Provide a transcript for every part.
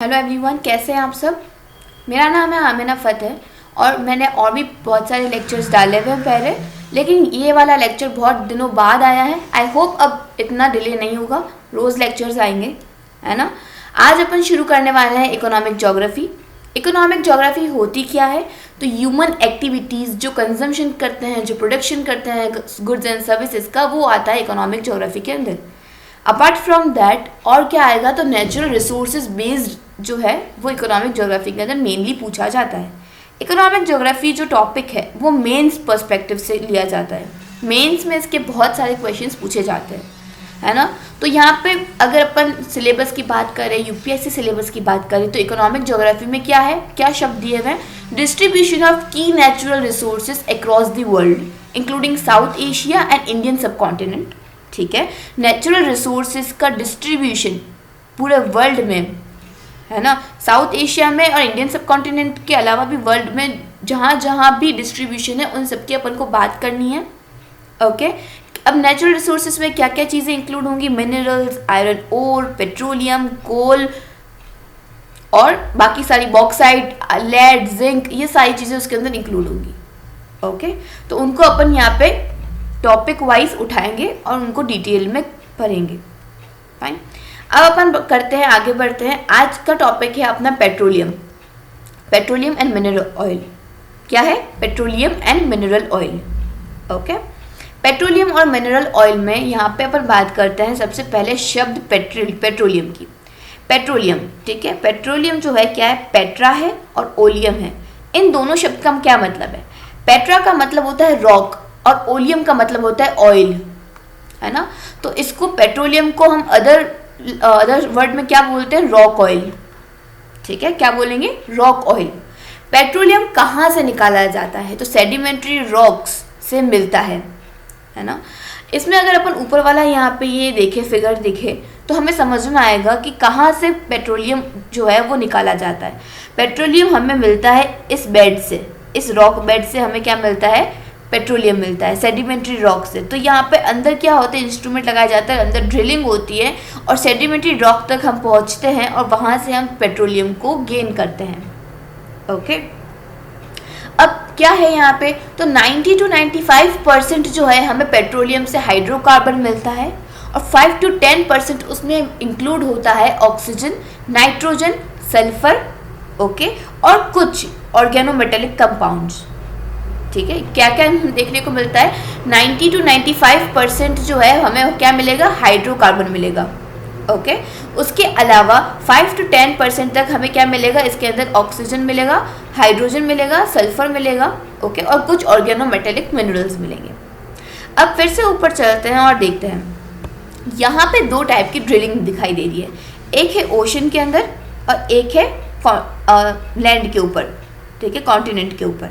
Hello everyone, कैसे हैं आप सब। मेरा नाम है आमिना फ़तेह और मैंने और भी बहुत सारे लेक्चर्स डाले हुए हैं पहले, लेकिन ये वाला लेक्चर बहुत दिनों बाद आया है। आई होप अब इतना डिले नहीं होगा, रोज़ लेक्चर्स आएंगे, है ना। आज अपन शुरू करने वाले हैं इकोनॉमिक ज्योग्राफी। इकोनॉमिक ज्योग्राफी होती क्या है, तो ह्यूमन एक्टिविटीज़ जो कंजम्पशन करते हैं, जो प्रोडक्शन करते हैं गुड्स एंड सर्विसेज का, वो आता है इकोनॉमिक ज्योग्राफी के अंदर। अपार्ट फ्रॉम दैट और क्या आएगा, तो नेचुरल रिसोर्सेज बेस्ड जो है वो इकोनॉमिक ज्योग्राफी के अंदर मेनली पूछा जाता है। इकोनॉमिक ज्योग्राफी जो टॉपिक है वो मेंस पर्सपेक्टिव से लिया जाता है। मेंस में इसके बहुत सारे क्वेश्चंस पूछे जाते हैं, है ना। तो यहाँ पे अगर अपन सिलेबस की बात करें, यूपीएससी सिलेबस की बात करें, तो इकोनॉमिक ज्योग्राफी में क्या है, क्या शब्द दिए हुए हैं, डिस्ट्रीब्यूशन ऑफ की natural resources across the world including south Asia and Indian सब कॉन्टिनेंट। ठीक है, नेचुरल रिसोर्सेज का डिस्ट्रीब्यूशन पूरे वर्ल्ड में, है ना, साउथ एशिया में और इंडियन सब कॉन्टिनेंट के अलावा भी वर्ल्ड में जहाँ जहाँ भी डिस्ट्रीब्यूशन है उन सब की अपन को बात करनी है। ओके, अब नेचुरल रिसोर्सेज में क्या क्या चीज़ें इंक्लूड होंगी, मिनरल्स, आयरन ओर, पेट्रोलियम, कोल और बाकी सारी बॉक्साइट, लेड, जिंक, ये सारी चीज़ें उसके अंदर इंक्लूड होंगी। ओके, तो उनको अपन यहाँ पे टॉपिक वाइज उठाएंगे और उनको डिटेल में पढ़ेंगे। फाइन, अब अपन करते हैं, आगे बढ़ते हैं। आज का टॉपिक है अपना petroleum, petroleum and mineral oil. क्या है, petroleum and mineral oil. Okay, petroleum और मिनरल ऑयल में यहाँ पे अपन बात करते हैं सबसे पहले शब्द पेट्रोलियम की। पेट्रोलियम, ठीक है, पेट्रोलियम जो है क्या है, पेट्रा है और ओलियम है। इन दोनों शब्द का क्या मतलब है, पेट्रा का मतलब होता है रॉक और ओलियम का मतलब होता है ऑयल, है ना। तो इसको पेट्रोलियम को हम अदर वर्ड में क्या बोलते हैं, रॉक ऑयल। ठीक है, क्या बोलेंगे, रॉक ऑयल। पेट्रोलियम कहाँ से निकाला जाता है, तो सेडिमेंट्री रॉक्स से मिलता है ना। इसमें अगर अपन ऊपर वाला यहाँ पे ये देखे, फिगर देखे, तो हमें समझ में आएगा कि कहाँ से पेट्रोलियम जो है वो निकाला जाता है। पेट्रोलियम हमें मिलता है इस बेड से, इस रॉक बेड से हमें क्या मिलता है, पेट्रोलियम मिलता है सेडिमेंट्री रॉक से। तो यहाँ पे अंदर क्या होता है, इंस्ट्रूमेंट लगाया जाता है, अंदर ड्रिलिंग होती है और सेडिमेंट्री रॉक तक हम पहुँचते हैं और वहाँ से हम पेट्रोलियम को गेन करते हैं। ओके, अब क्या है यहाँ पे, तो 90 to 95% जो है हमें पेट्रोलियम से हाइड्रोकार्बन मिलता है और 5 to 10% उसमें इंक्लूड होता है ऑक्सीजन, नाइट्रोजन, सल्फर, ओके, और कुछ ऑर्गेनोमेटेलिक कंपाउंड्स। ठीक है, क्या क्या देखने को मिलता है, 90 to 95% जो है हमें क्या मिलेगा, हाइड्रोकार्बन मिलेगा। ओके, उसके अलावा 5 to 10% तक हमें क्या मिलेगा, इसके अंदर ऑक्सीजन मिलेगा, हाइड्रोजन मिलेगा, सल्फर मिलेगा, ओके, और कुछ ऑर्गेनोमेटेलिक मिनरल्स मिलेंगे। अब फिर से ऊपर चलते हैं और देखते हैं, यहाँ पे दो टाइप की ड्रिलिंग दिखाई दे रही है, एक है ओशन के अंदर और एक है लैंड के ऊपर, ठीक है, कॉन्टिनेंट के ऊपर।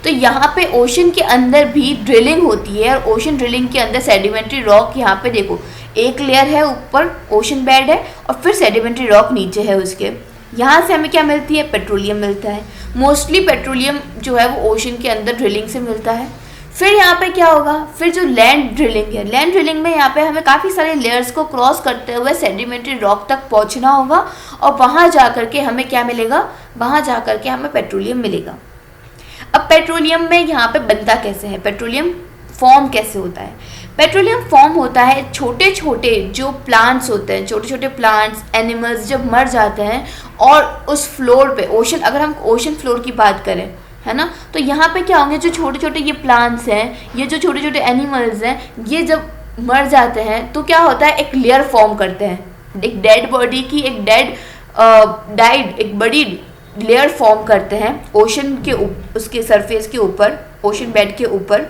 तो यहाँ पे ओशन के अंदर भी ड्रिलिंग होती है और ओशन ड्रिलिंग के अंदर सेडिमेंट्री रॉक, यहाँ पे देखो एक लेयर है ऊपर, ओशन बेड है और फिर सेडिमेंट्री रॉक नीचे है उसके। यहाँ से हमें क्या मिलती है, पेट्रोलियम मिलता है। मोस्टली पेट्रोलियम जो है वो ओशन के अंदर ड्रिलिंग से मिलता है। फिर यहाँ पे क्या होगा, फिर जो लैंड ड्रिलिंग है, लैंड ड्रिलिंग में यहाँ पे हमें काफ़ी सारे लेयर्स को क्रॉस करते हुए सेडिमेंट्री रॉक तक पहुँचना होगा और वहाँ जा करके हमें क्या मिलेगा, वहाँ जा करके हमें पेट्रोलियम मिलेगा। अब पेट्रोलियम में यहाँ पे बनता कैसे है, पेट्रोलियम फॉर्म कैसे होता है। पेट्रोलियम फॉर्म होता है, छोटे छोटे जो प्लांट्स होते हैं, छोटे छोटे प्लांट्स, एनिमल्स जब मर जाते हैं और उस फ्लोर पे, ओशन, अगर हम ओशन फ्लोर की बात करें, है ना, तो यहाँ पे क्या होंगे, जो छोटे छोटे ये प्लांट्स हैं, ये जो छोटे छोटे एनिमल्स हैं, ये जब मर जाते हैं तो क्या होता है, एक लेयर फॉर्म करते हैं, एक डेड बॉडी की, एक डाइड एक बड़ी लेयर फॉर्म करते हैं ओशन के उसके सरफेस के ऊपर, ओशन बेड के ऊपर।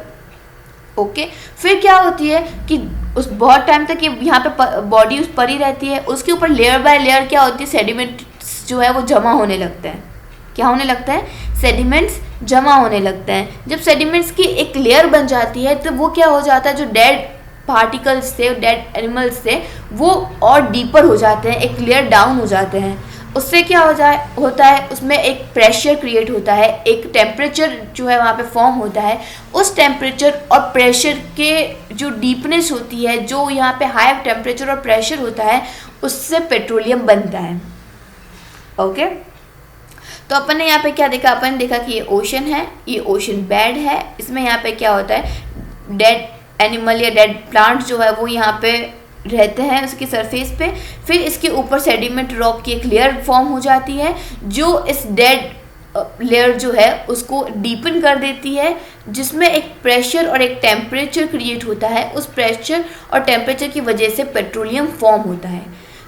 ओके, फिर क्या होती है कि उस बहुत टाइम तक ये यहाँ पे बॉडी उस पर ही रहती है, उसके ऊपर लेयर बाय लेयर क्या होती है, सेडिमेंट्स जो है वो जमा होने लगते हैं। क्या होने लगता है, सेडिमेंट्स जमा होने लगते हैं। जब सेडिमेंट्स की एक लेयर बन जाती है तो वो क्या हो जाता है, जो डेड पार्टिकल्स थे, डेड एनिमल्स थे, वो और डीपर हो जाते हैं, एक लेयर डाउन हो जाते हैं। उससे क्या होता है, उसमें एक प्रेशर क्रिएट होता है, एक टेम्परेचर जो है वहाँ पे फॉर्म होता है। उस टेम्परेचर और प्रेशर के जो डीपनेस होती है, जो यहाँ पे हाई टेम्परेचर और प्रेशर होता है, उससे पेट्रोलियम बनता है। ओके, तो अपन ने यहाँ पे क्या देखा, अपन ने देखा कि ये ओशन है, ये ओशन बेड है, इसमें यहाँ पे क्या होता है, डेड एनिमल या डेड प्लांट जो है वो यहाँ पे रहते हैं उसकी सरफेस पे। फिर इसके ऊपर सेडिमेंट रॉक की एक लेयर फॉर्म हो जाती है जो इस डेड लेयर जो है उसको डीपन कर देती है, जिसमें एक प्रेशर और एक टेम्परेचर क्रिएट होता है। उस प्रेशर और टेम्परेचर की वजह से पेट्रोलियम फॉर्म होता है।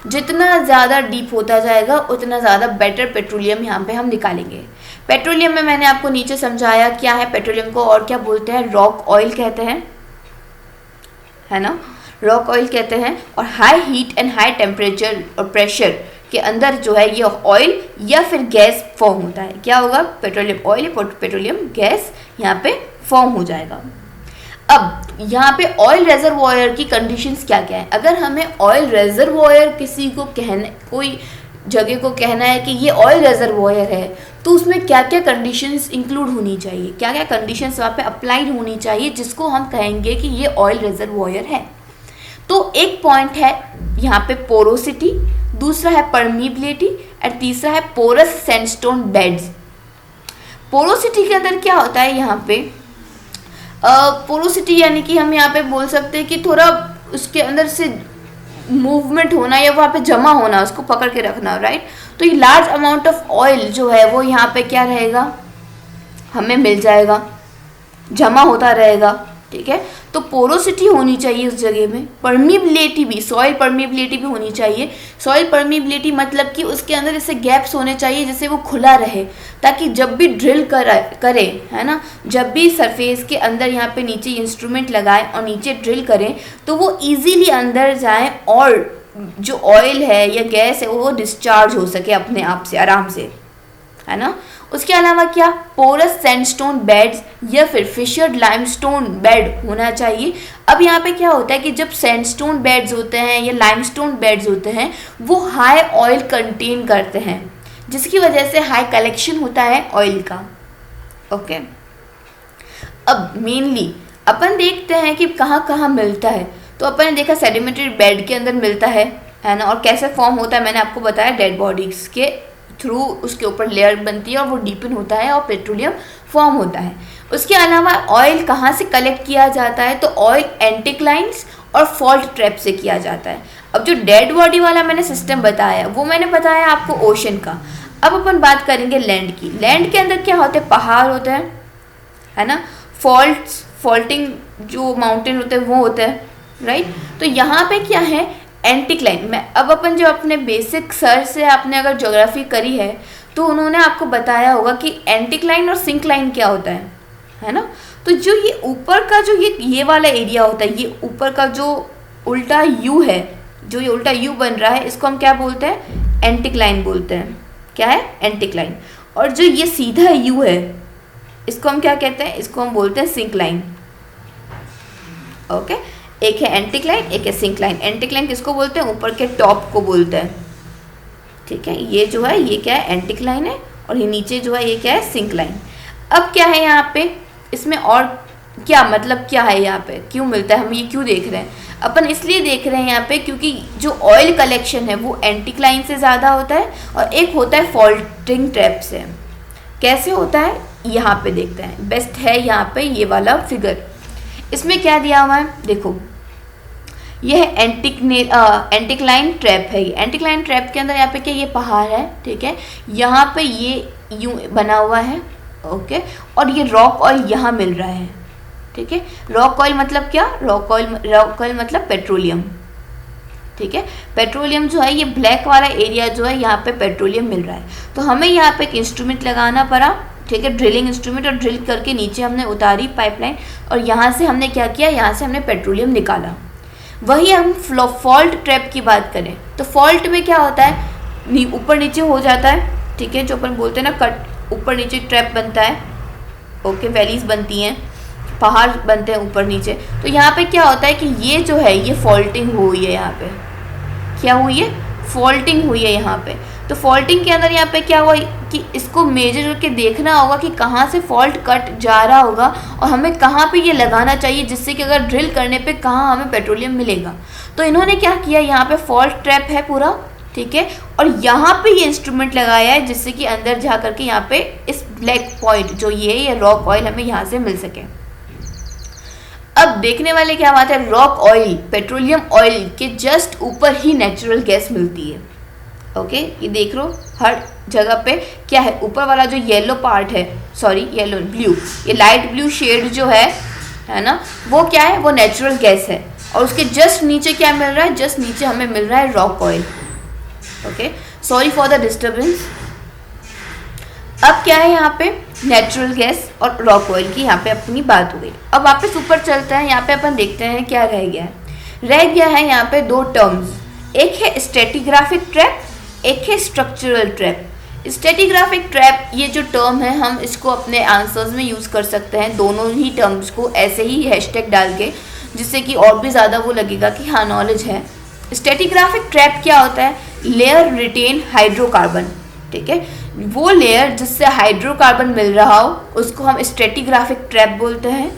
जितना ज़्यादा डीप होता जाएगा उतना ज़्यादा बेटर पेट्रोलियम यहाँ पे हम निकालेंगे। पेट्रोलियम में मैंने आपको नीचे समझाया क्या है पेट्रोलियम को, और क्या बोलते हैं, रॉक ऑयल कहते हैं, है ना, रॉक ऑयल कहते हैं। और high heat and high temperature और प्रेशर के अंदर जो है ये ऑयल या फिर गैस फॉर्म होता है। क्या होगा, पेट्रोलियम ऑयल या पेट्रोलियम गैस यहाँ पे फॉर्म हो जाएगा। अब यहाँ पे ऑयल रेजर्वोयर की कंडीशंस क्या क्या है। अगर हमें ऑयल रेजर्वोयर किसी को कहना, कोई जगह को कहना है कि ये ऑयल रेजर्वोयर है, तो उसमें क्या क्या कंडीशंस इंक्लूड होनी चाहिए, क्या क्या कंडीशंस वहाँ पे अप्लाइड होनी चाहिए जिसको हम कहेंगे कि ये ऑयल रेजर्वोयर है। तो एक पॉइंट है यहाँ पे पोरोसिटी, दूसरा है परमीबिलिटी और तीसरा है पोरस सैंडस्टोन बेड्स। पोरोसिटी के अंदर क्या होता है, यहाँ पे पोरोसिटी यानी कि हम यहाँ पे बोल सकते हैं कि थोड़ा उसके अंदर से मूवमेंट होना या वहाँ पे जमा होना, उसको पकड़ के रखना, राइट। तो ये लार्ज अमाउंट ऑफ ऑयल जो है वो यहाँ पे क्या रहेगा, हमें मिल जाएगा, जमा होता रहेगा, ठीक है। तो पोरोसिटी होनी चाहिए उस जगह में। परमीबिलिटी भी, सॉइल परमीबिलिटी भी होनी चाहिए। सॉइल परमीबिलिटी मतलब कि उसके अंदर ऐसे गैप्स होने चाहिए जिससे वो खुला रहे, ताकि जब भी ड्रिल करे, है ना, जब भी सरफेस के अंदर यहाँ पे नीचे इंस्ट्रूमेंट लगाए और नीचे ड्रिल करें तो वो इजीली अंदर जाए और जो ऑयल है या गैस है वो डिस्चार्ज हो सके अपने आप से, आराम से, है ना। उसके अलावा क्या, पोरस सैंडस्टोन बेड्स या फिर फिशर्ड लाइमस्टोन बेड होना चाहिए। अब यहाँ पे क्या होता है कि जब सैंडस्टोन बेड्स होते हैं या लाइमस्टोन बेड्स होते हैं वो हाई ऑयल कंटेन करते हैं, जिसकी वजह से हाई कलेक्शन होता है ऑयल का, ओके। अब मेनली अपन देखते हैं कि कहाँ कहाँ मिलता है। तो अपन ने देखा सेडिमेंट्री बेड के अंदर मिलता है ना, और कैसे फॉर्म होता है मैंने आपको बताया, डेड बॉडीज के थ्रू उसके ऊपर लेयर बनती है और वो डीपन होता है और पेट्रोलियम फॉर्म होता है। उसके अलावा ऑयल कहाँ से कलेक्ट किया जाता है, तो ऑयल एंटिक्लाइंस और फॉल्ट ट्रैप से किया जाता है। अब जो डेड बॉडी वाला मैंने सिस्टम बताया वो मैंने बताया आपको ओशन का। अब अपन बात करेंगे लैंड की। लैंड के अंदर क्या होते हैं, पहाड़ होते हैं, है ना, फॉल्टिंग जो माउंटेन होते हैं वो होते हैं, राइट। तो यहाँ पे क्या है, एंटिक्लाइन में। अब अपन जो अपने बेसिक सर से आपने अगर ज्योग्राफी करी है तो उन्होंने आपको बताया होगा कि एंटिक्लाइन और सिंक्लाइन क्या होता है ना। तो जो ये ऊपर का जो ये वाला एरिया होता है, ये ऊपर का जो उल्टा यू है, जो ये उल्टा यू बन रहा है, इसको हम क्या बोलते हैं, एंटिक्लाइन बोलते हैं। क्या है, एंटिक्लाइन। और जो ये सीधा यू है इसको हम क्या कहते हैं, इसको हम बोलते हैं सिंक्लाइन, ओके। एक है एंटिक्लाइन, एक है सिंक्लाइन। एंटिक्लाइन किसको बोलते हैं, ऊपर के टॉप को बोलते हैं, ठीक है। ये जो है ये क्या है, एंटिक्लाइन है, और ये नीचे जो है ये क्या है, सिंक्लाइन। अब क्या है यहाँ पे, इसमें और क्या मतलब क्या है, यहाँ पे क्यों मिलता है, हम ये क्यों देख रहे हैं, अपन इसलिए देख रहे हैं यहाँ पे क्योंकि जो ऑयल कलेक्शन है वो एंटिक्लाइन से ज़्यादा होता है और एक होता है फॉल्टिंग ट्रैप से। कैसे होता है यहाँ पे देखते हैं, बेस्ट है यहाँ पे ये वाला फिगर। इसमें क्या दिया हुआ है, देखो ये है एंटिक्लाइन ट्रैप है। ये एंटिक्लाइन ट्रैप के अंदर यहाँ पे क्या, ये पहाड़ है, ठीक है, यहाँ पे ये यूं बना हुआ है, ओके। और ये रॉक ऑयल यहाँ मिल रहा है, ठीक है। रॉक ऑयल मतलब क्या, रॉक ऑयल मतलब पेट्रोलियम, ठीक है। पेट्रोलियम जो है ये ब्लैक वाला एरिया जो है यहाँ पे पेट्रोलियम मिल रहा है। तो हमें यहाँ पे एक इंस्ट्रूमेंट लगाना पड़ा, ठीक है, ड्रिलिंग इंस्ट्रूमेंट, और ड्रिल करके नीचे हमने उतारी पाइपलाइन और यहाँ से हमने क्या किया, यहाँ से हमने पेट्रोलियम निकाला। वही हम फॉल्ट ट्रैप की बात करें तो फॉल्ट में क्या होता है, ऊपर नीचे हो जाता है, ठीक है, जो अपन बोलते हैं ना कट, ऊपर नीचे ट्रैप बनता है, ओके, वैलीज बनती हैं, पहाड़ बनते हैं ऊपर नीचे। तो यहाँ पे क्या होता है कि ये जो है ये फॉल्टिंग हुई है, यहाँ पे क्या हुई है, फॉल्टिंग हुई है यहाँ पे। तो फॉल्टिंग के अंदर यहाँ पे क्या हुआ कि इसको मेजर करके देखना होगा कि कहाँ से फॉल्ट कट जा रहा होगा और हमें कहाँ पे ये लगाना चाहिए, जिससे कि अगर ड्रिल करने पे कहाँ हमें पेट्रोलियम मिलेगा। तो इन्होंने क्या किया, यहाँ पे फॉल्ट ट्रैप है पूरा, ठीक है, और यहाँ पे ये इंस्ट्रूमेंट लगाया है जिससे कि अंदर जा करके यहाँ पे इस ब्लैक पॉइंट जो ये रॉक ऑयल हमें यहाँ से मिल सके। अब देखने वाले क्या बात है, रॉक ऑयल पेट्रोलियम ऑयल के जस्ट ऊपर ही नेचुरल गैस मिलती है। ओके, ये देख लो हर जगह पे क्या है, ऊपर वाला जो येलो पार्ट है, सॉरी येलो ब्लू, ये लाइट ब्लू शेड जो है ना, वो क्या है, वो नेचुरल गैस है। और उसके जस्ट नीचे क्या मिल रहा है, जस्ट नीचे हमें मिल रहा है rock oil. Okay, sorry for the disturbance. अब क्या है यहाँ पे, नेचुरल गैस और रॉक ऑयल की यहाँ पे अपनी बात हो गई। अब वापस ऊपर चलते हैं, यहाँ पे अपन देखते हैं क्या रह गया है। रह गया है यहाँ पे दो टर्म्स, एक है स्ट्रेटिग्राफिक ट्रैप, एक है स्ट्रक्चरल ट्रैप। स्ट्रेटिग्राफिक ट्रैप ये जो टर्म है हम इसको अपने आंसर्स में यूज़ कर सकते हैं, दोनों ही टर्म्स को ऐसे ही हैशटैग डाल के, जिससे कि और भी ज़्यादा वो लगेगा कि हाँ नॉलेज है। स्ट्रेटिग्राफिक ट्रैप क्या होता है, लेयर रिटेन हाइड्रोकार्बन, ठीक है, वो लेयर जिससे हाइड्रोकार्बन मिल रहा हो उसको हम स्ट्रेटिग्राफिक ट्रैप बोलते हैं।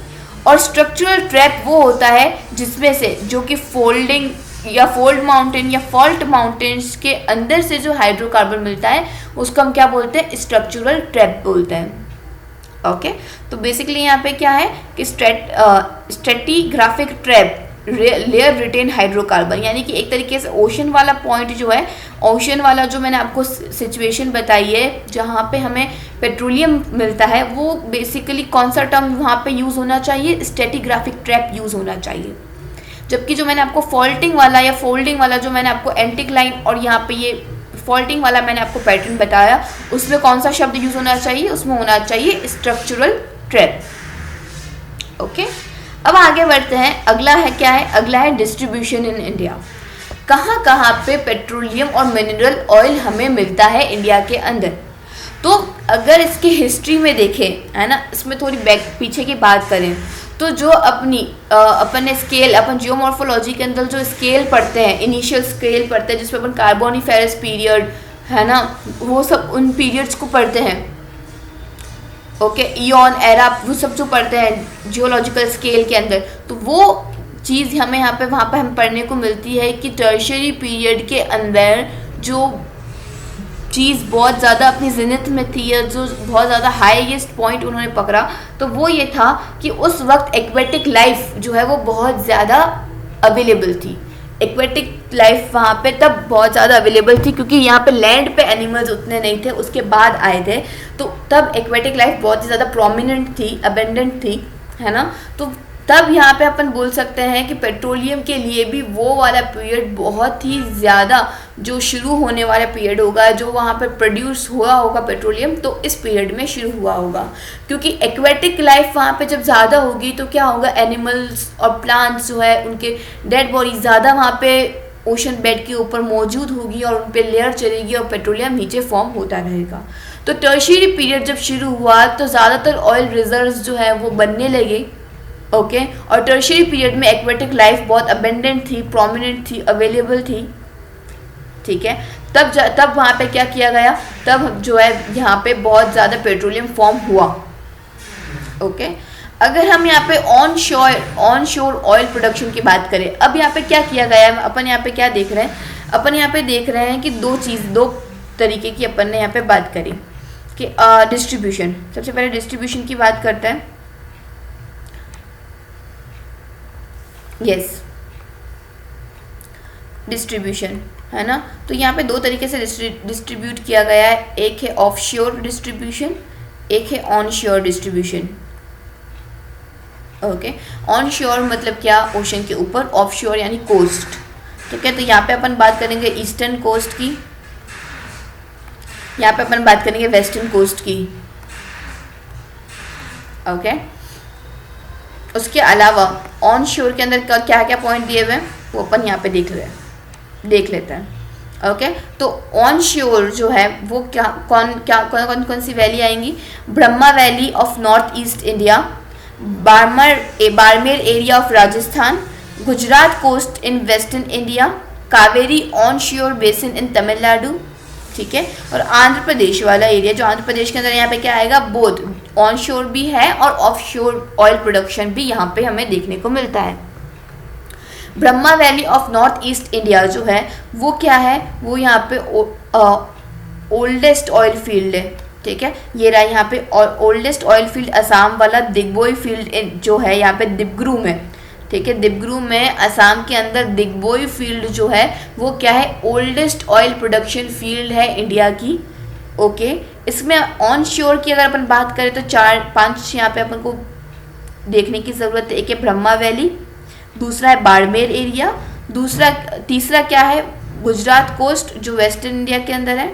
और स्ट्रक्चरल ट्रैप वो होता है जिसमें से जो कि फोल्डिंग या फोल्ड माउंटेन या फॉल्ट माउंटेन्स के अंदर से जो हाइड्रोकार्बन मिलता है उसको हम क्या बोलते हैं, स्ट्रक्चरल ट्रैप बोलते हैं। ओके, तो बेसिकली यहाँ पे क्या है कि stratigraphic trap layer retain hydrocarbon, यानी कि एक तरीके से ओशन वाला पॉइंट जो है, ओशन वाला जो मैंने आपको सिचुएशन बताई है जहाँ पे हमें पेट्रोलियम मिलता है, वो बेसिकली कौन सा टर्म वहाँ पे यूज़ होना चाहिए, स्ट्रेटिग्राफिक ट्रैप यूज़ होना चाहिए। जबकि जो मैंने आपको फॉल्टिंग वाला या फोल्डिंग वाला जो मैंने आपको एंटिक लाइन और यहाँ पे ये फॉल्टिंग वाला मैंने आपको पैटर्न बताया, उसमें कौन सा शब्द यूज़ होना चाहिए, उसमें होना चाहिए स्ट्रक्चरल ट्रैप। ओके, अब आगे बढ़ते हैं, अगला है क्या है, अगला है डिस्ट्रीब्यूशन इन इंडिया। कहाँ कहाँ पे पेट्रोलियम और मिनरल ऑयल हमें मिलता है इंडिया के अंदर। तो अगर इसके हिस्ट्री में देखें, है ना, इसमें थोड़ी बैक पीछे की बात करें तो जो अपन स्केल, अपन जियोमॉर्फोलॉजी के अंदर जो स्केल पढ़ते हैं, इनिशियल स्केल पढ़ते हैं जिसमें अपन कार्बोनिफेरस पीरियड, है ना, वो सब उन पीरियड्स को पढ़ते हैं। ओके, इयॉन एरा, वो सब जो पढ़ते हैं जियोलॉजिकल स्केल के अंदर, तो वो चीज़ हमें यहाँ पे वहाँ पे हम पढ़ने को मिलती है कि टर्शियरी पीरियड के अंदर जो चीज़ बहुत ज़्यादा अपनी जिनिथ में थी या जो बहुत ज़्यादा हाईएस्ट पॉइंट उन्होंने पकड़ा, तो वो ये था कि उस वक्त एक्वेटिक लाइफ जो है वो बहुत ज़्यादा अवेलेबल थी। एक्वेटिक लाइफ वहाँ पे तब बहुत ज़्यादा अवेलेबल थी क्योंकि यहाँ पे लैंड पे एनिमल्स उतने नहीं थे, उसके बाद आए थे, तो तब एक्वेटिक लाइफ बहुत ही ज़्यादा प्रोमिनेंट थी, अबेंडेंट थी, है ना। तो तब यहाँ पे अपन बोल सकते हैं कि पेट्रोलियम के लिए भी वो वाला पीरियड बहुत ही ज़्यादा जो शुरू होने वाला पीरियड होगा, जो वहाँ पे प्रोड्यूस हुआ होगा पेट्रोलियम, तो इस पीरियड में शुरू हुआ होगा। क्योंकि एक्वेटिक लाइफ वहाँ पे जब ज़्यादा होगी तो क्या होगा, एनिमल्स और प्लांट्स जो है उनके डेड बॉडी ज़्यादा वहाँ पे ओशन बेड के ऊपर मौजूद होगी और उन पर लेयर चलेगी और पेट्रोलियम नीचे फॉर्म होता रहेगा। तो टर्शियरी पीरियड जब शुरू हुआ तो ज़्यादातर ऑयल रिजर्व्स जो है वो बनने लगे। ओके, और टर्शियरी पीरियड में एक्वेटिक लाइफ बहुत अबेंडेंट थी, प्रोमिनेंट थी, अवेलेबल थी, ठीक है। तब वहाँ पे क्या किया गया, तब जो है यहाँ पे बहुत ज़्यादा पेट्रोलियम फॉर्म हुआ। ओके, अगर हम यहाँ पे ऑन शोर ऑयल प्रोडक्शन की बात करें, अब यहाँ पे क्या किया गया है, अपन यहाँ पे क्या देख रहे हैं, अपन यहाँ पे देख रहे हैं कि दो तरीके की अपन ने यहाँ पे बात करी कि डिस्ट्रीब्यूशन। सबसे पहले डिस्ट्रीब्यूशन की बात करते हैं। यस, डिस्ट्रीब्यूशन, है ना। तो यहाँ पे दो तरीके से डिस्ट्रीब्यूट किया गया है, एक है ऑफशोर डिस्ट्रीब्यूशन, एक है ऑनशोर डिस्ट्रीब्यूशन। ओके, ऑनशोर मतलब क्या, ओशन के ऊपर, ऑफशोर यानी कोस्ट, ठीक है। तो यहाँ पे अपन बात करेंगे ईस्टर्न कोस्ट की, यहाँ पे अपन बात करेंगे वेस्टर्न कोस्ट की। ओके, उसके अलावा ऑन शोर के अंदर क्या क्या पॉइंट दिए हुए हैं वो अपन यहाँ पे देख लेते हैं। ओके, तो ऑन शोर जो है वो कौन सी वैली आएंगी, Brahma valley of north east India, Barmer area of Rajasthan, Gujarat coast in western India, Kaveri onshore basin in Tamil Nadu, ठीक है, और आंध्र प्रदेश वाला एरिया, जो आंध्र प्रदेश के अंदर यहाँ पे क्या आएगा, बोथ ऑन शोर भी है और ऑफ शोर ऑयल प्रोडक्शन भी यहाँ पे हमें देखने को मिलता है। Brahma valley of north east India जो है वो क्या है, वो यहाँ पे ओल्डेस्ट ऑयल फील्ड है, ठीक है। ये रहा यहाँ पे ओल्डेस्ट ऑयल फील्ड असम वाला दिग्बोई फील्ड जो है यहाँ पे दिब्रू में, ठीक है। दिब्रू में असम के अंदर दिग्बोई फील्ड जो है वो क्या है, ओल्डेस्ट ऑयल प्रोडक्शन फील्ड है इंडिया की, ओके। इसमें ऑन शोर की अगर अपन बात करें तो 4-5 यहाँ पे अपन को देखने की ज़रूरत है। एक है ब्रह्मा वैली, दूसरा है बाड़मेर एरिया, तीसरा क्या है, गुजरात कोस्ट जो वेस्टर्न इंडिया के अंदर है,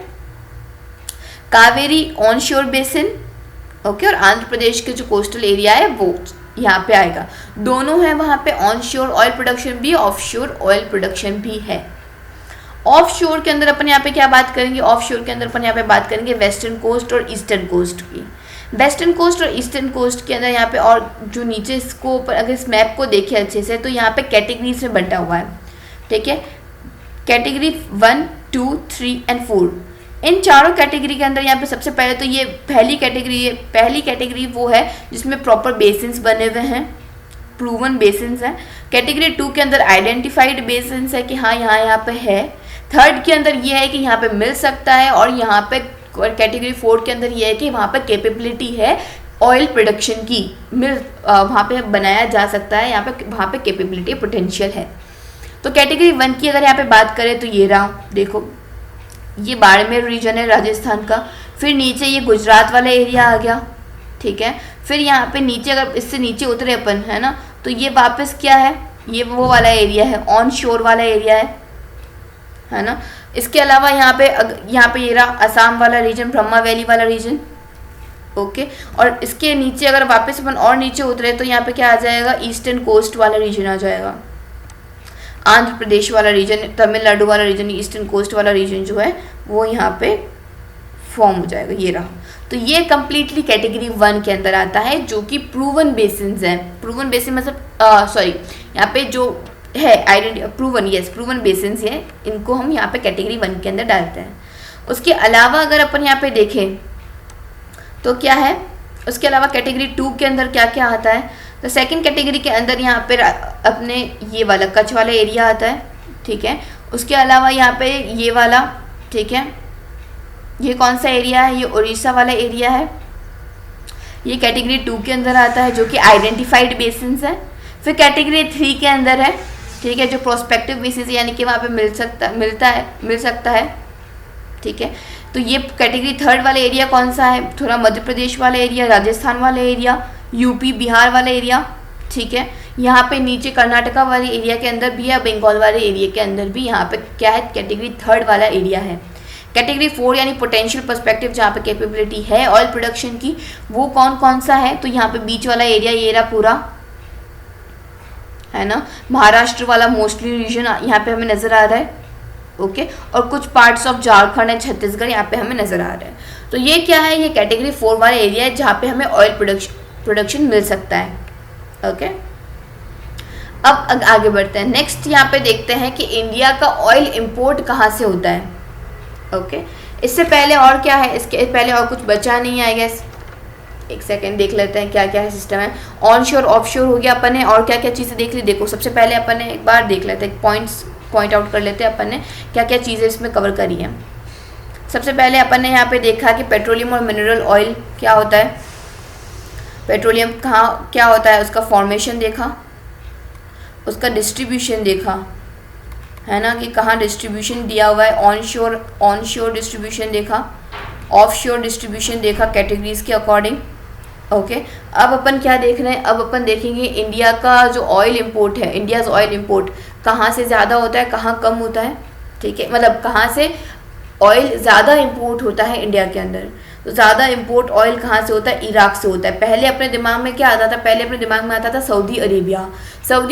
Kaveri onshore basin, okay, और आंध्र प्रदेश के जो कोस्टल एरिया है वो यहाँ पे आएगा। दोनों है वहाँ पे, ऑन शोर ऑयल प्रोडक्शन भी, ऑफ शोर ऑयल प्रोडक्शन भी है। ऑफ शोर के अंदर अपन यहाँ पे क्या बात करेंगे, ऑफ शोर के अंदर अपन यहाँ पे बात करेंगे वेस्टर्न कोस्ट और ईस्टर्न कोस्ट की। वेस्टर्न कोस्ट और ईस्टर्न कोस्ट के अंदर यहाँ पे, और जो नीचे इसको अगर इस मैप को देखें अच्छे से तो यहाँ पे कैटेगरीज में बंटा हुआ है, ठीक है। कैटेगरी 1, 2, 3 एंड 4, इन चारों कैटेगरी के अंदर यहाँ पे सबसे पहले तो ये पहली कैटेगरी वो है जिसमें प्रॉपर बेसिन्स बने हुए हैं, प्रूवन बेसिन्स हैं। कैटेगरी 2 के अंदर आइडेंटिफाइड बेसिन्स है कि हाँ यहाँ पे है। थर्ड के अंदर ये है कि यहाँ पे मिल सकता है, और यहाँ पे कैटेगरी 4 के अंदर ये है कि वहाँ पे कैपेबिलिटी है ऑयल प्रोडक्शन की, वहाँ पे बनाया जा सकता है, वहाँ पे कैपेबिलिटी पोटेंशियल है। तो कैटेगरी 1 की अगर यहाँ पे बात करें तो ये रहा, देखो ये बाड़मेर रीजन है राजस्थान का, फिर नीचे ये गुजरात वाला एरिया आ गया, ठीक है। फिर यहाँ पे नीचे अगर इससे नीचे उतरे अपन, है ना, तो ये वापस क्या है, ये वो वाला एरिया है, ऑन शोर वाला एरिया है ना। इसके अलावा यहाँ पे ये रहा असम वाला रीजन, ब्रह्मा वैली वाला रीजन, ओके। और इसके नीचे अगर वापस अपन और नीचे उतरे तो यहाँ पे क्या आ जाएगा, ईस्टर्न कोस्ट वाला रीजन आ जाएगा, आंध्र प्रदेश वाला रीजन, तमिलनाडु वाला रीजन, ईस्टर्न कोस्ट वाला रीजन जो है वो यहाँ पे फॉर्म हो जाएगा, ये रहा। तो ये कम्प्लीटली कैटेगरी 1 के अंदर आता है जो कि प्रूवन बेसिन्स हैं। प्रूवन बेसिन मतलब सॉरी, यहाँ पे जो है प्रूवन बेसिन्स है, इनको हम यहाँ पे कैटेगरी 1 के अंदर डालते हैं। उसके अलावा अगर अपन यहाँ पे देखें तो क्या है, उसके अलावा कैटेगरी 2 के अंदर क्या क्या आता है, तो सेकंड कैटेगरी के अंदर यहाँ पे अपने ये वाला कच्छ वाला एरिया आता है, ठीक है। उसके अलावा यहाँ पे ये वाला, ठीक है, ये कौन सा एरिया है, ये उड़ीसा वाला एरिया है, ये कैटेगरी 2 के अंदर आता है जो कि आइडेंटिफाइड बेसिन्स है। फिर कैटेगरी 3 के अंदर है, ठीक है, जो प्रोस्पेक्टिव बेसिस यानी कि वहाँ पे मिल सकता है, ठीक है। तो ये कैटेगरी 3 वाला एरिया कौन सा है, थोड़ा मध्य प्रदेश वाला एरिया, राजस्थान वाला एरिया, यूपी बिहार वाला एरिया, ठीक है। यहाँ पे नीचे कर्नाटका वाले एरिया के अंदर भी है, बंगाल वाले एरिया के अंदर भी यहाँ पे क्या है, कैटेगरी 3 वाला एरिया है। कैटेगरी 4 यानी पोटेंशियल पर्सपेक्टिव, जहाँ पे कैपेबिलिटी है ऑयल प्रोडक्शन की, वो कौन सा है, तो यहाँ पे बीच वाला एरिया ये रहा पूरा, है ना, महाराष्ट्र वाला मोस्टली रीजन यहाँ पे हमें नज़र आ रहा है, ओके। और कुछ parts of Jharkhand and Chhattisgarh यहाँ पे हमें नज़र आ रहा है। तो ये क्या है, ये कैटेगरी 4 वाला एरिया है जहाँ पे हमें ऑयल प्रोडक्शन मिल सकता है, ओके। अब आगे बढ़ते हैं, नेक्स्ट यहाँ पे देखते हैं कि इंडिया का ऑयल इंपोर्ट कहाँ से होता है, ओके। इससे पहले और क्या है, इसके पहले और कुछ बचा नहीं है, आई गेस। एक सेकेंड देख लेते हैं क्या क्या है सिस्टम है। ऑन शोर ऑफ शोर हो गया अपन ने, और क्या क्या चीज़ें देख ली, देखो सबसे पहले अपन ने एक बार देख लेते हैं, पॉइंट आउट कर लेते हैं अपन ने क्या क्या चीज़ें इसमें कवर करी हैं। सबसे पहले अपन ने यहाँ पे देखा कि पेट्रोलियम और मिनरल ऑयल क्या होता है, पेट्रोलियम कहाँ क्या होता है, उसका फॉर्मेशन देखा, उसका डिस्ट्रीब्यूशन देखा, है ना, कि कहाँ डिस्ट्रीब्यूशन दिया हुआ है, ऑन शोर डिस्ट्रीब्यूशन देखा, ऑफ शोर डिस्ट्रीब्यूशन देखा कैटेगरीज के अकॉर्डिंग, ओके। अब अपन क्या देख रहे हैं, अब अपन देखेंगे इंडिया का जो ऑयल इंपोर्ट है, इंडियाज़ ऑयल इंपोर्ट कहाँ से ज़्यादा होता है, कहाँ कम होता है, ठीक है, मतलब कहाँ से ऑयल ज़्यादा इंपोर्ट होता है इंडिया के अंदर। तो ज़्यादा इंपोर्ट ऑयल कहाँ से होता है, इराक से होता है। पहले अपने दिमाग में क्या आता था, पहले अपने दिमाग में आता था सऊदी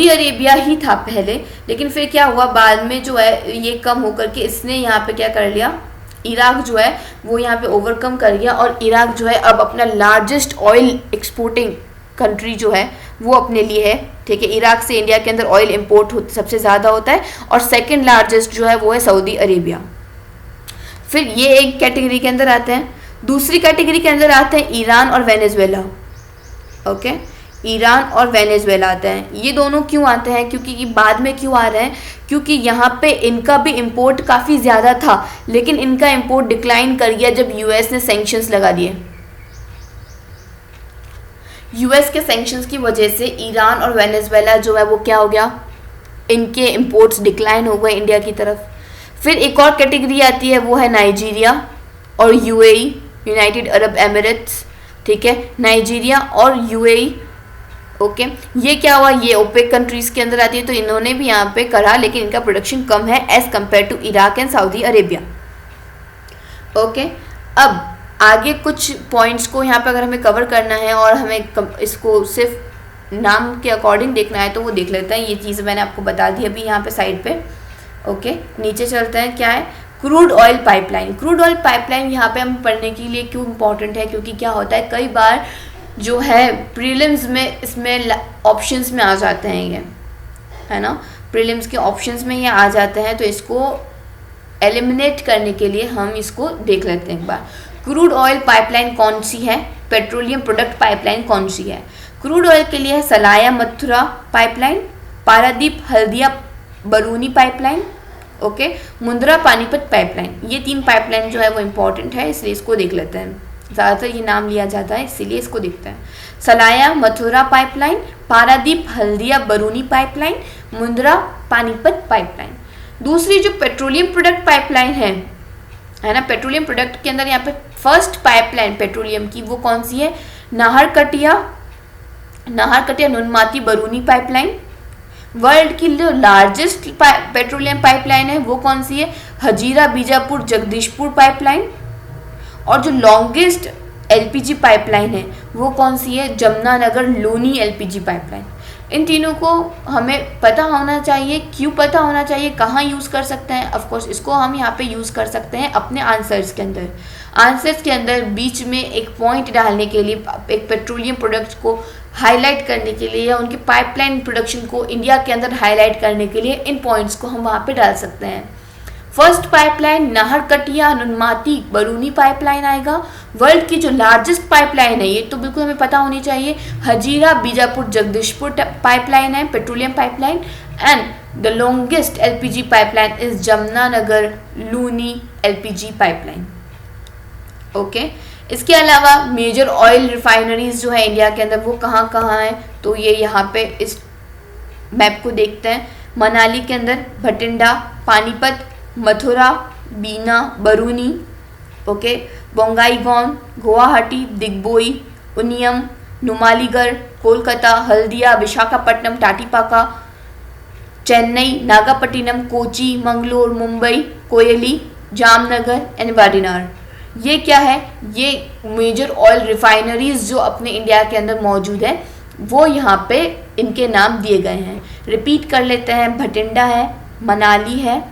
अरेबिया ही था पहले, लेकिन फिर क्या हुआ, बाद में जो है ये कम होकर के इसने यहाँ पे क्या कर लिया, इराक जो है वो यहाँ पे ओवरकम कर गया, और इराक जो है अब अपना लार्जेस्ट ऑयल एक्सपोर्टिंग कंट्री जो है वो अपने लिए है, ठीक है। इराक से इंडिया के अंदर ऑयल इंपोर्ट सबसे ज़्यादा होता है, और सेकंड लार्जेस्ट जो है वो है सऊदी अरेबिया। फिर ये एक कैटेगरी के अंदर आते हैं। दूसरी कैटेगरी के अंदर आते हैं ईरान और वेनेजुएला, ओके। ईरान और वेनेजुएला आते हैं। ये दोनों क्यों आते हैं, क्योंकि ये बाद में क्यों आ रहे हैं, क्योंकि यहाँ पे इनका भी इंपोर्ट काफ़ी ज़्यादा था, लेकिन इनका इंपोर्ट डिक्लाइन कर गया जब यूएस ने सैंक्शंस लगा दिए। यूएस के सैंक्शंस की वजह से ईरान और वेनेजुएला जो है वो क्या हो गया, इनके इंपोर्ट्स डिक्लाइन हो गए इंडिया की तरफ। फिर एक और कैटेगरी आती है, वो है नाइजीरिया और यूएई, यूनाइटेड अरब एमिरेट्स, ठीक है, नाइजीरिया और यूएई। ओके, ये क्या हुआ, ये ओपेक कंट्रीज़ के अंदर आती है, तो इन्होंने भी यहाँ पे करा, लेकिन इनका प्रोडक्शन कम है as compare to Iraq and Saudi Arabia. Okay, अब आगे कुछ पॉइंट्स को यहाँ पे अगर हमें कवर करना है और हमें इसको सिर्फ नाम के अकॉर्डिंग देखना है तो वो देख लेते हैं। ये चीज़ मैंने आपको बता दी अभी यहाँ पे साइड पे। ओके, नीचे चलते हैं, क्या है, crude oil pipeline. Crude oil pipeline यहाँ पे हम पढ़ने के लिए क्यों इम्पोर्टेंट है, क्योंकि क्या होता है, कई बार जो है प्रीलिम्स में इसमें ऑप्शंस में आ जाते हैं, ये है ना, प्रीलिम्स के ऑप्शंस में ये आ जाते हैं, तो इसको एलिमिनेट करने के लिए हम इसको देख लेते हैं एक बार। क्रूड ऑयल पाइपलाइन कौन सी है, पेट्रोलियम प्रोडक्ट पाइपलाइन कौन सी है। क्रूड ऑयल के लिए है Salaya Mathura pipeline, Paradip Haldia Barauni pipeline, okay, Mundra Panipat pipeline. ये 3 पाइपलाइन जो है वो इम्पॉर्टेंट है, इसलिए इसको देख लेते हैं। ज़्यादातर ये नाम लिया जाता है, इसीलिए इसको देखते हैं। Salaya Mathura pipeline, Paradip Haldia Barauni pipeline, Mundra Panipat pipeline. दूसरी जो पेट्रोलियम प्रोडक्ट पाइपलाइन है ना, पेट्रोलियम प्रोडक्ट के अंदर यहाँ पे फर्स्ट पाइपलाइन पेट्रोलियम की वो कौन सी है, नाहरकटिया नुनमाती बरूनी पाइपलाइन। वर्ल्ड की जो लार्जेस्ट पेट्रोलियम पाइपलाइन है वो कौन सी है, हजीरा बीजापुर जगदीशपुर पाइपलाइन। और जो लॉन्गेस्ट एलपीजी पाइपलाइन है वो कौन सी है, जमुनानगर लूनी एलपीजी पाइपलाइन। इन तीनों को हमें पता होना चाहिए। क्यों पता होना चाहिए, कहाँ यूज़ कर सकते हैं, ऑफ कोर्स इसको हम यहाँ पे यूज़ कर सकते हैं अपने आंसर्स के अंदर। आंसर्स के अंदर बीच में एक पॉइंट डालने के लिए, एक पेट्रोलियम प्रोडक्ट्स को हाईलाइट करने के लिए, या उनके पाइपलाइन प्रोडक्शन को इंडिया के अंदर हाईलाइट करने के लिए इन पॉइंट्स को हम वहाँ पे डाल सकते हैं। First pipeline Naharkatia Noonmati Barauni pipeline आएगा। वर्ल्ड की जो लार्जेस्ट पाइपलाइन है, ये तो बिल्कुल हमें पता होनी चाहिए, हजीरा बीजापुर जगदीशपुर पाइपलाइन है petroleum pipeline. And the longest LPG pipeline is Jamunanagar Loni LPG pipeline. Okay, इसके अलावा मेजर ऑयल रिफाइनरीज जो है इंडिया के अंदर वो कहाँ कहाँ हैं, तो ये यहाँ पे इस मैप को देखते हैं। मनाली के अंदर भटिंडा, पानीपत, मथुरा, बीना, बरूनी, ओके, बोंगाईगांव, गुवाहाटी, दिग्बोई, उनियम, नुमालीगढ़, कोलकाता, हल्दिया, विशाखापट्टनम, टाटीपाका, चेन्नई, नागापट्टिनम, कोची, मंगलोर, मुंबई, कोयली, जामनगर एंड वाडीनार। ये क्या है, ये मेजर ऑयल रिफाइनरीज जो अपने इंडिया के अंदर मौजूद है वो यहाँ पे इनके नाम दिए गए हैं। रिपीट कर लेते हैं, भटिंडा है, मनाली है,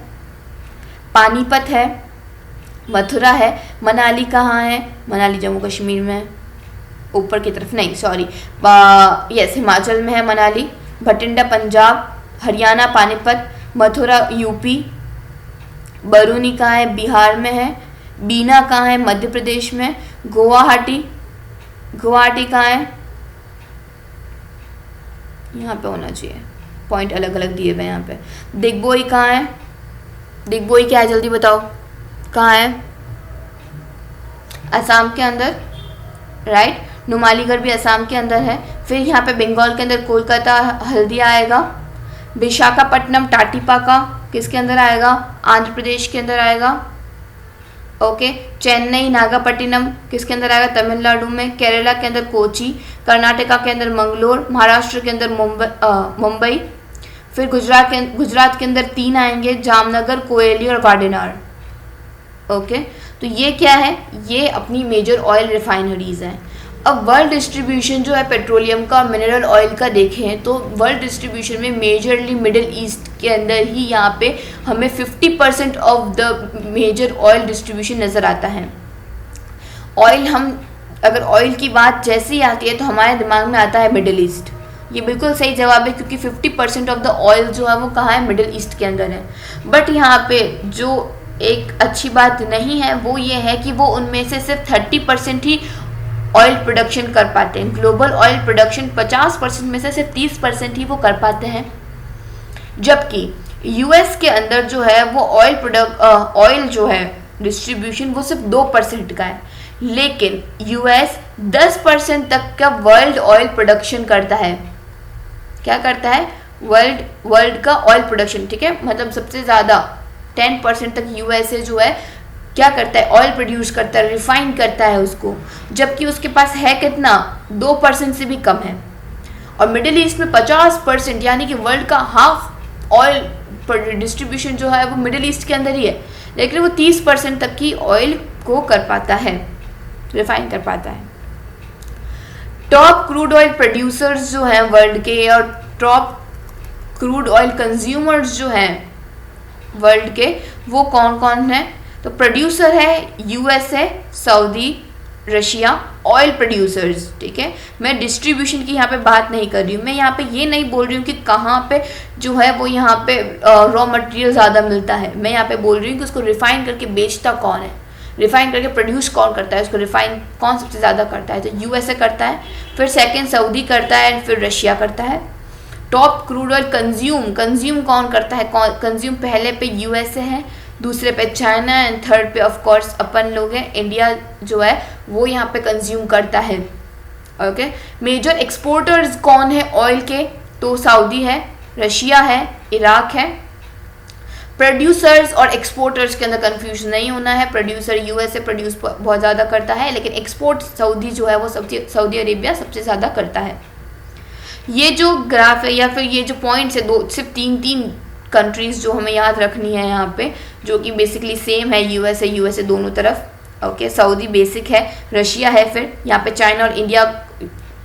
पानीपत है, मथुरा है। मनाली कहाँ है, मनाली जम्मू कश्मीर में है, ऊपर की तरफ नहीं, सॉरी, यस हिमाचल में है मनाली। भटिंडा पंजाब, हरियाणा पानीपत, मथुरा यूपी, बरूनी कहाँ है, बिहार में है। बीना कहाँ है, मध्य प्रदेश में। गुवाहाटी कहाँ है, यहाँ पे होना चाहिए, पॉइंट अलग अलग दिए हुए हैं यहाँ पे। दिग्बोई कहाँ है, दिग्बोई क्या है जल्दी बताओ, कहाँ है, असम के अंदर, राइट। नुमालीगढ़ भी असम के अंदर है। फिर यहाँ पे बंगाल के अंदर कोलकाता हल्दिया आएगा। विशाखापट्टनम टाटीपाका किसके अंदर आएगा, आंध्र प्रदेश के अंदर आएगा। ओके, चेन्नई नागापट्टिनम किसके अंदर आएगा, तमिलनाडु में। केरला के अंदर कोची, कर्नाटका के अंदर मंगलोर, महाराष्ट्र के अंदर मुंबई। फिर गुजरात के अंदर 3 आएंगे, जामनगर, कोयली और वाडीनार। ओके, तो ये क्या है, ये अपनी मेजर ऑयल रिफाइनरीज हैं। अब वर्ल्ड डिस्ट्रीब्यूशन जो है पेट्रोलियम का, मिनरल ऑयल का देखें तो वर्ल्ड डिस्ट्रीब्यूशन में मेजरली मिडिल ईस्ट के अंदर ही यहाँ पे हमें 50% of the major oil distribution नज़र आता है। ऑयल, हम अगर ऑयल की बात जैसे ही आती है तो हमारे दिमाग में आता है मिडिल ईस्ट। ये बिल्कुल सही जवाब है, क्योंकि 50% ऑफ द ऑयल जो है वो कहाँ है, मिडिल ईस्ट के अंदर है। बट यहाँ पे जो एक अच्छी बात नहीं है वो ये है कि वो उनमें से सिर्फ 30% ही ऑयल प्रोडक्शन कर पाते हैं। ग्लोबल ऑयल प्रोडक्शन 50% में से सिर्फ 30% ही वो कर पाते हैं, जबकि यूएस के अंदर जो है वो ऑयल जो है डिस्ट्रीब्यूशन वो सिर्फ 2% का है, लेकिन यूएस 10% तक का वर्ल्ड ऑयल प्रोडक्शन करता है। क्या करता है? वर्ल्ड का ऑयल प्रोडक्शन, ठीक है, मतलब सबसे ज़्यादा 10% तक यूएसए जो है क्या करता है? ऑयल प्रोड्यूस करता है, रिफाइन करता है उसको, जबकि उसके पास है कितना? 2% से भी कम है। और मिडिल ईस्ट में 50%, यानी कि वर्ल्ड का हाफ ऑयल डिस्ट्रीब्यूशन जो है वो मिडिल ईस्ट के अंदर ही है, लेकिन वो 30% तक की ऑयल को कर पाता है, रिफाइन कर पाता है। टॉप क्रूड ऑयल प्रोड्यूसर्स जो हैं वर्ल्ड के और टॉप क्रूड ऑयल कंज्यूमर्स जो हैं वर्ल्ड के, वो कौन कौन है? तो प्रोड्यूसर है USA, Saudi, Russia, oil producers, ठीक है। मैं डिस्ट्रीब्यूशन की यहाँ पे बात नहीं कर रही हूँ, मैं यहाँ पे ये नहीं बोल रही हूँ कि कहाँ पे जो है वो यहाँ पे रॉ मटेरियल ज़्यादा मिलता है। मैं यहाँ पे बोल रही हूँ कि उसको रिफाइन करके बेचता कौन है, रिफाइन करके प्रोड्यूस कौन करता है, उसको रिफाइन कौन सबसे ज़्यादा करता है? तो यूएसए करता है, फिर सेकेंड सऊदी करता है, फिर रशिया करता है। टॉप क्रूड ऑयल कंज्यूम कौन करता है? कंज्यूम पहले पे यूएसए है, दूसरे पे चाइना एंड थर्ड पे ऑफ कोर्स अपन लोग हैं, इंडिया जो है वो यहाँ पे कंज्यूम करता है। ओके, मेजर एक्सपोर्टर्स कौन है ऑयल के? तो सऊदी है, रशिया है, इराक है। प्रोड्यूसर्स और एक्सपोर्टर्स के अंदर कंफ्यूजन नहीं होना है। प्रोड्यूसर यूएसए प्रोड्यूस बहुत ज़्यादा करता है, लेकिन एक्सपोर्ट सऊदी जो है वो सऊदी अरेबिया सबसे ज़्यादा करता है। ये जो ग्राफ है या फिर ये जो पॉइंट्स है, सिर्फ तीन कंट्रीज़ जो हमें याद रखनी है यहाँ पे, जो कि बेसिकली सेम है, यूएसए दोनों तरफ। ओके, सऊदी बेसिक है, रशिया है, फिर यहाँ पे चाइना और इंडिया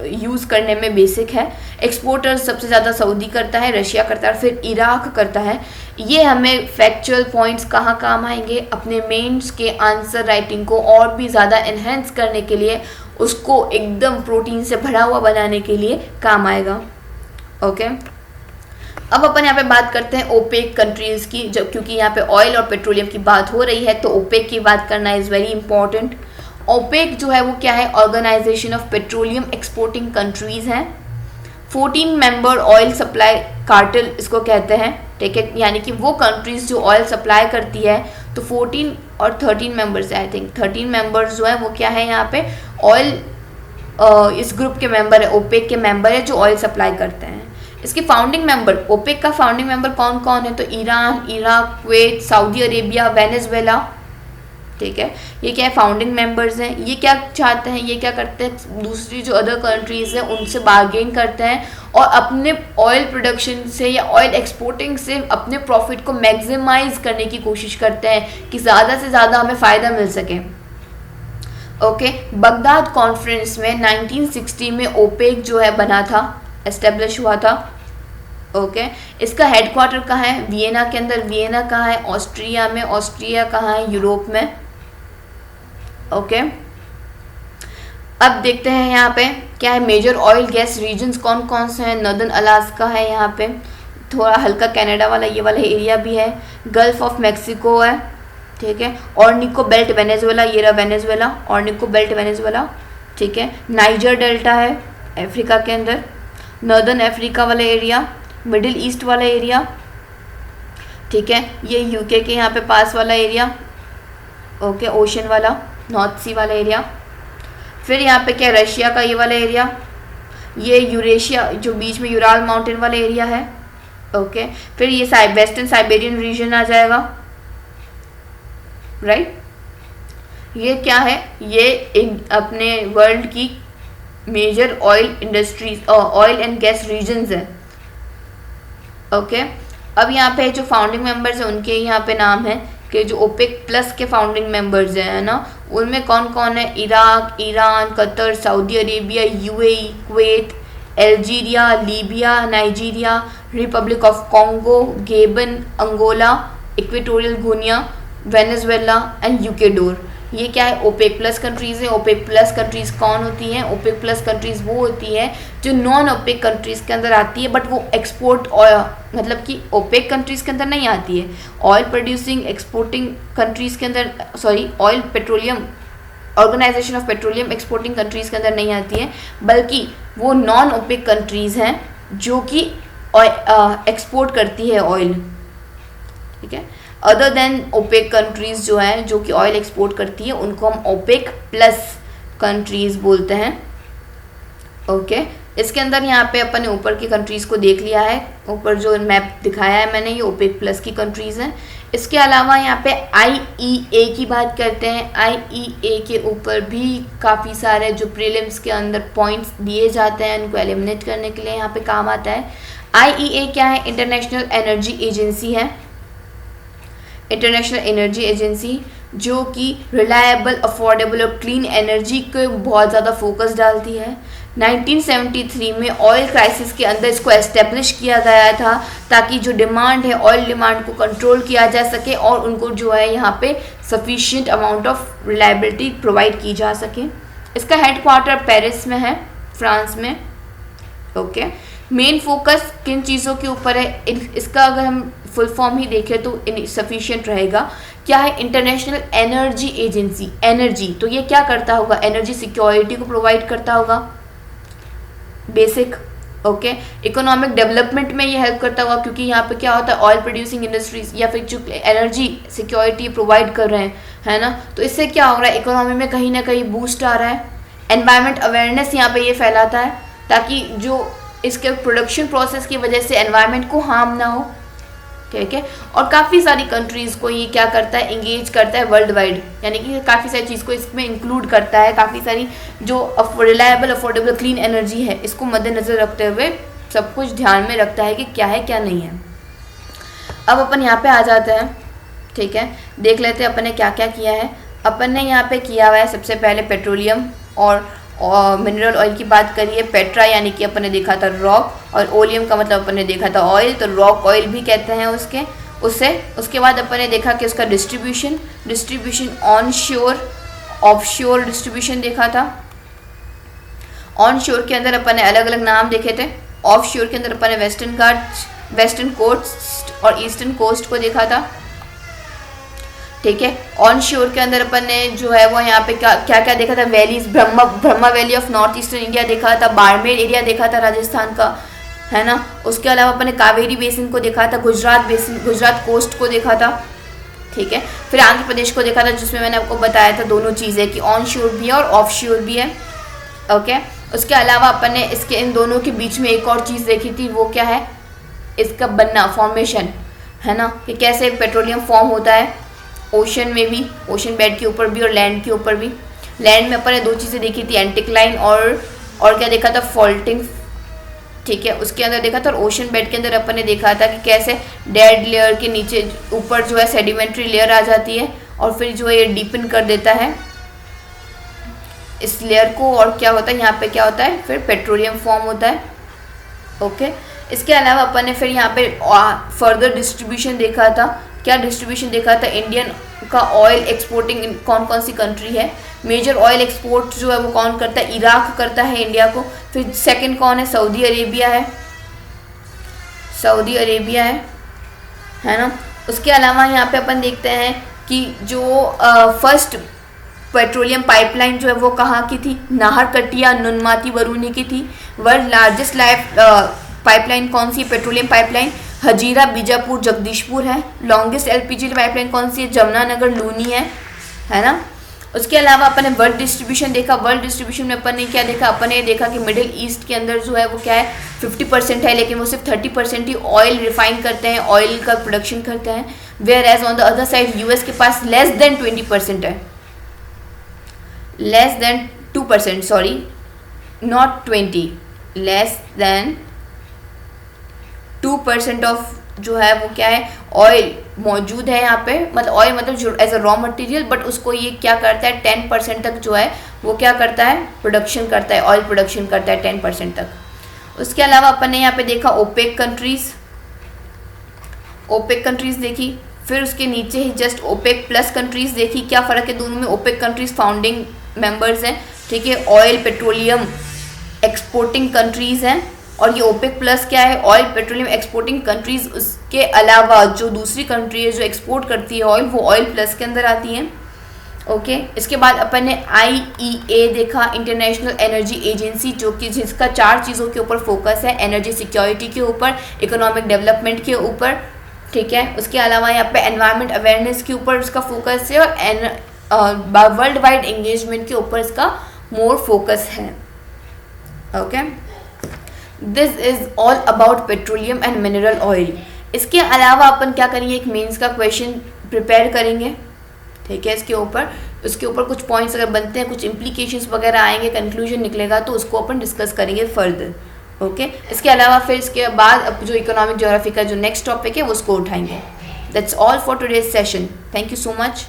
यूज़ करने में बेसिक है। एक्सपोर्टर्स सबसे ज़्यादा सऊदी करता है, रशिया करता है, फिर इराक करता है। ये हमें फैक्चुअल पॉइंट्स कहाँ काम आएंगे? अपने मेंस के आंसर राइटिंग को और भी ज़्यादा इन्हेंस करने के लिए, उसको एकदम प्रोटीन से भरा हुआ बनाने के लिए काम आएगा। ओके, अब अपन यहाँ पे बात करते हैं ओपेक कंट्रीज़ की, जब क्योंकि यहाँ पे ऑयल और पेट्रोलियम की बात हो रही है तो ओपेक की बात करना इज़ वेरी इंपॉर्टेंट। ओपेक जो है वो क्या है? Organisation of petroleum exporting countries हैं। 14 मेंबर ऑयल सप्लाई कार्टेल इसको कहते हैं, ठीक है, यानी कि वो कंट्रीज़ जो ऑयल सप्लाई करती है, तो 14 और 13 मेंबर्स आई थिंक 13 मेंबर्स जो है वो क्या है यहाँ पे? ऑयल इस ग्रुप के मेंबर है, ओपेक के मेंबर है जो ऑयल सप्लाई करते हैं। इसके फाउंडिंग मेंबर, ओपेक का फाउंडिंग मेंबर कौन कौन है? तो Iran, Iraq, Kuwait, Saudi Arabia, Venezuela, ठीक है, ये क्या है? फाउंडिंग मेंबर्स हैं। ये क्या चाहते हैं? ये क्या करते हैं? दूसरी जो अदर कंट्रीज़ हैं उनसे बार्गेन करते हैं और अपने ऑयल प्रोडक्शन से या ऑयल एक्सपोर्टिंग से अपने प्रॉफिट को मैक्सिमाइज करने की कोशिश करते हैं कि ज़्यादा से ज़्यादा हमें फ़ायदा मिल सके। ओके, बगदाद कॉन्फ्रेंस में 1960 में ओपेक जो है बना था, एस्टेब्लिश हुआ था। ओके, इसका हेडक्वार्टर कहाँ है? वियना के अंदर। वियना कहाँ है? ऑस्ट्रिया में। ऑस्ट्रिया कहाँ है? यूरोप में। ओके, अब देखते हैं यहाँ पे क्या है? मेजर ऑयल गैस रीजन्स कौन कौन से हैं? नॉर्दर्न अलास्का है, यहाँ पे थोड़ा हल्का कनाडा वाला ये वाला एरिया भी है। गल्फ ऑफ मैक्सिको है, ठीक है। ऑर्निको बेल्ट वेनेजुएला, ये रहा वेनेजुएला, ऑर्निको बेल्ट वेनेजुएला, ठीक है। नाइजर डेल्टा है अफ्रीका के अंदर। नॉर्दर्न अफ्रीका वाला एरिया, मिडिल ईस्ट वाला एरिया, ठीक है। ये यूके के यहाँ पे पास वाला एरिया, ओके, ओशन वाला, नॉर्थ सी वाला एरिया। फिर यहाँ पे क्या? रशिया का ये वाला एरिया, ये यूरेशिया जो बीच में यूराल माउंटेन वाला एरिया है, ओके। फिर ये वेस्टर्न साइबेरियन रीजन आ जाएगा, राइट। ये क्या है? ये अपने वर्ल्ड की major oil industries, oil and gas regions हैं, ओके। अब यहाँ पे जो फाउंडिंग मेंबर्स हैं उनके यहाँ पे नाम है कि जो ओपेक प्लस के फाउंडिंग मेंबर्स हैं, है ना, उनमें कौन कौन है? Iraq, Iran, Qatar, Saudi Arabia, UAE, Kuwait, Algeria, Libya, Nigeria, Republic of Congo, Gabon, Angola, Equatorial Guinea, Venezuela and Ecuador. ये क्या है? ओपेक प्लस कंट्रीज़ है। ओपेक प्लस कंट्रीज़ कौन होती हैं? ओपेक प्लस कंट्रीज़ वो होती हैं जो नॉन ओपेक कंट्रीज़ के अंदर आती है, बट वो एक्सपोर्ट मतलब कि ओपेक कंट्रीज़ के अंदर नहीं आती है। ऑयल प्रोड्यूसिंग एक्सपोर्टिंग कंट्रीज़ के अंदर, sorry, oil petroleum organisation of petroleum exporting countries के अंदर नहीं आती हैं, बल्कि वो नॉन ओपेक कंट्रीज़ हैं जो कि एक्सपोर्ट करती है ऑयल, ठीक है। अदर देन ओपेक कंट्रीज़ जो हैं जो कि ऑयल एक्सपोर्ट करती है उनको हम ओपेक प्लस कंट्रीज़ बोलते हैं, ओके। इसके अंदर यहाँ पे अपन ने ऊपर की कंट्रीज़ को देख लिया है, ऊपर जो मैप दिखाया है मैंने ये ओपेक प्लस की कंट्रीज़ हैं। इसके अलावा यहाँ पे IEA की बात करते हैं। IEA के ऊपर भी काफ़ी सारे जो प्रीलिम्स के अंदर पॉइंट्स दिए जाते हैं उनको एलिमिनेट करने के लिए यहाँ पे काम आता है। IEA क्या है? इंटरनेशनल एनर्जी एजेंसी है, इंटरनेशनल एनर्जी एजेंसी, जो कि रिलायबल, अफोर्डेबल और क्लीन एनर्जी को बहुत ज़्यादा फोकस डालती है। 1973 में ऑयल क्राइसिस के अंदर इसको एस्टेब्लिश किया गया था ताकि जो डिमांड है ऑयल डिमांड को कंट्रोल किया जा सके और उनको जो है यहाँ पे sufficient amount of reliability provide की जा सके। इसका हेडक्वार्टर पेरिस में है, फ्रांस में, ओके। मेन फोकस किन चीज़ों के ऊपर है? इसका अगर हम फुल फॉर्म ही देखें तो सफिशिएंट रहेगा। क्या है? International energy agency. एनर्जी, तो ये क्या करता होगा? एनर्जी सिक्योरिटी को प्रोवाइड करता होगा, बेसिक, ओके। इकोनॉमिक डेवलपमेंट में ये हेल्प करता होगा, क्योंकि यहाँ पे क्या होता है, ऑयल प्रोड्यूसिंग इंडस्ट्रीज या फिर जो एनर्जी सिक्योरिटी प्रोवाइड कर रहे हैं, है ना, तो इससे क्या हो रहा है, इकोनॉमी में कहीं ना कहीं बूस्ट आ रहा है। एनवायरनमेंट अवेयरनेस यहाँ पे ये फैलाता है ताकि जो इसके प्रोडक्शन प्रोसेस की वजह से एनवायरनमेंट को हार्म ना हो, ठीक है। और काफ़ी सारी कंट्रीज़ को ये क्या करता है, इंगेज करता है वर्ल्ड वाइड, यानी कि काफ़ी सारी चीज़ को इसमें इंक्लूड करता है। काफ़ी सारी जो रिलायबल, अफोर्डेबल, क्लीन एनर्जी है इसको मद्देनज़र रखते हुए सब कुछ ध्यान में रखता है कि क्या है क्या नहीं है। अब अपन यहाँ पे आ जाते हैं, ठीक है, देख लेते हैं अपन ने क्या क्या किया है। अपन ने यहाँ पे किया हुआ है सबसे पहले पेट्रोलियम और मिनरल ऑयल की बात करिए। पेट्रा यानी कि अपन ने देखा था रॉक, और ओलियम का मतलब अपन ने देखा था ऑयल, तो रॉक ऑयल भी कहते हैं उसके बाद अपन ने देखा कि उसका डिस्ट्रीब्यूशन ऑन शोर, ऑफ शोर डिस्ट्रीब्यूशन देखा था। ऑन शोर के अंदर अपन ने अलग अलग नाम देखे थे। ऑफ शोर के अंदर अपन ने वेस्टर्न कोस्ट और ईस्टर्न कोस्ट को देखा था, ठीक है। ऑन शोर के अंदर अपन ने जो है वो यहाँ पे क्या क्या देखा था, valleys, Brahma valley of north eastern India देखा था, बाड़मेर एरिया देखा था राजस्थान का, है ना। उसके अलावा अपन ने कावेरी बेसिन को देखा था, गुजरात कोस्ट को देखा था, ठीक है। फिर आंध्र प्रदेश को देखा था, जिसमें मैंने आपको बताया था दोनों चीज़ें कि ऑन शोर भी है और ऑफ शोर भी है, ओके। उसके अलावा अपन ने इसके इन दोनों के बीच में एक और चीज़ देखी थी, वो क्या है, इसका बनना, फॉर्मेशन, है ना, कि कैसे पेट्रोलियम फॉर्म होता है ओशन में भी, ओशन बेड के ऊपर भी और लैंड के ऊपर भी। लैंड में अपन ने दो चीज़ें देखी थी, एंटिक्लाइन और क्या देखा था, फॉल्टिंग, ठीक है, उसके अंदर देखा था। और ओशन बेड के अंदर अपन ने देखा था कि कैसे डेड लेयर के नीचे ऊपर जो है सेडिमेंट्री लेयर आ जाती है और फिर जो है ये डीपन कर देता है इस लेयर को, और क्या होता है यहाँ पे, क्या होता है, फिर पेट्रोलियम फॉर्म होता है, ओके। इसके अलावा अपन ने फिर यहाँ पे फर्दर डिस्ट्रीब्यूशन देखा था। क्या डिस्ट्रीब्यूशन देखा था, इंडियन का ऑयल एक्सपोर्टिंग कौन कौन सी कंट्री है। मेजर ऑयल एक्सपोर्ट जो है वो कौन करता है, इराक करता है इंडिया को। फिर सेकंड कौन है, सऊदी अरेबिया है ना। उसके अलावा यहाँ पे अपन देखते हैं कि जो फर्स्ट पेट्रोलियम पाइपलाइन जो है वो कहाँ की थी, नाहरकटिया नुनमाती बरूनी की थी। वर्ल्ड लार्जेस्ट पाइपलाइन कौन सी, पेट्रोलियम पाइपलाइन हजीरा बीजापुर जगदीशपुर है। लॉन्गेस्ट LPG पाइपलाइन कौन सी है, जमुनानगर लूनी है ना। उसके अलावा अपन ने वर्ल्ड डिस्ट्रीब्यूशन देखा। वर्ल्ड डिस्ट्रीब्यूशन में अपन ने क्या देखा, अपन ने देखा कि मिडिल ईस्ट के अंदर जो है वो क्या है, 50% है, लेकिन वो सिर्फ 30% ही ऑयल रिफाइन करते हैं, ऑयल का प्रोडक्शन करते हैं। Whereas on the other side US के पास लेस देन 20% है, less than 2%, sorry not 20, less than 2% of जो है वो क्या है, ऑयल मौजूद है यहाँ पे। मतलब ऑयल मतलब जो as a raw material, but उसको ये क्या करता है, 10% तक जो है वो क्या करता है, प्रोडक्शन करता है, ऑयल प्रोडक्शन करता है 10% तक। उसके अलावा अपन ने यहाँ पे देखा ओपेक कंट्रीज देखी। फिर उसके नीचे ही जस्ट ओपेक प्लस कंट्रीज देखी। क्या फ़र्क है दोनों में, ओपेक कंट्रीज फाउंडिंग मेंबर्स हैं, ठीक है, ऑयल पेट्रोलियम एक्सपोर्टिंग कंट्रीज़ हैं, और ये ओपेक प्लस क्या है, ऑयल पेट्रोलियम एक्सपोर्टिंग कंट्रीज़। उसके अलावा जो दूसरी कंट्री है जो एक्सपोर्ट करती है ऑयल, वो ऑयल प्लस के अंदर आती हैं। ओके इसके बाद अपन ने IEA देखा, इंटरनेशनल एनर्जी एजेंसी, जो कि जिसका 4 चीज़ों के ऊपर फोकस है, एनर्जी सिक्योरिटी के ऊपर, इकोनॉमिक डेवलपमेंट के ऊपर, ठीक है। उसके अलावा यहाँ पे एनवायरनमेंट अवेयरनेस के ऊपर उसका फोकस है, और वर्ल्ड वाइड एंगेजमेंट के ऊपर इसका मोर फोकस है। Okay this is all about petroleum and mineral oil. इसके अलावा अपन क्या करेंगे, एक मेंस का क्वेश्चन प्रिपेयर करेंगे, ठीक है। उसके ऊपर कुछ पॉइंट्स अगर बनते हैं, कुछ इम्प्लीकेशंस वगैरह आएंगे, कंक्लूजन निकलेगा, तो उसको अपन डिस्कस करेंगे फर्दर। ओके इसके अलावा फिर इसके बाद अब जो इकोनॉमिक ज्योग्राफी का जो नेक्स्ट टॉपिक है वो उसको उठाएंगे। That's all for today's session. Thank you so much.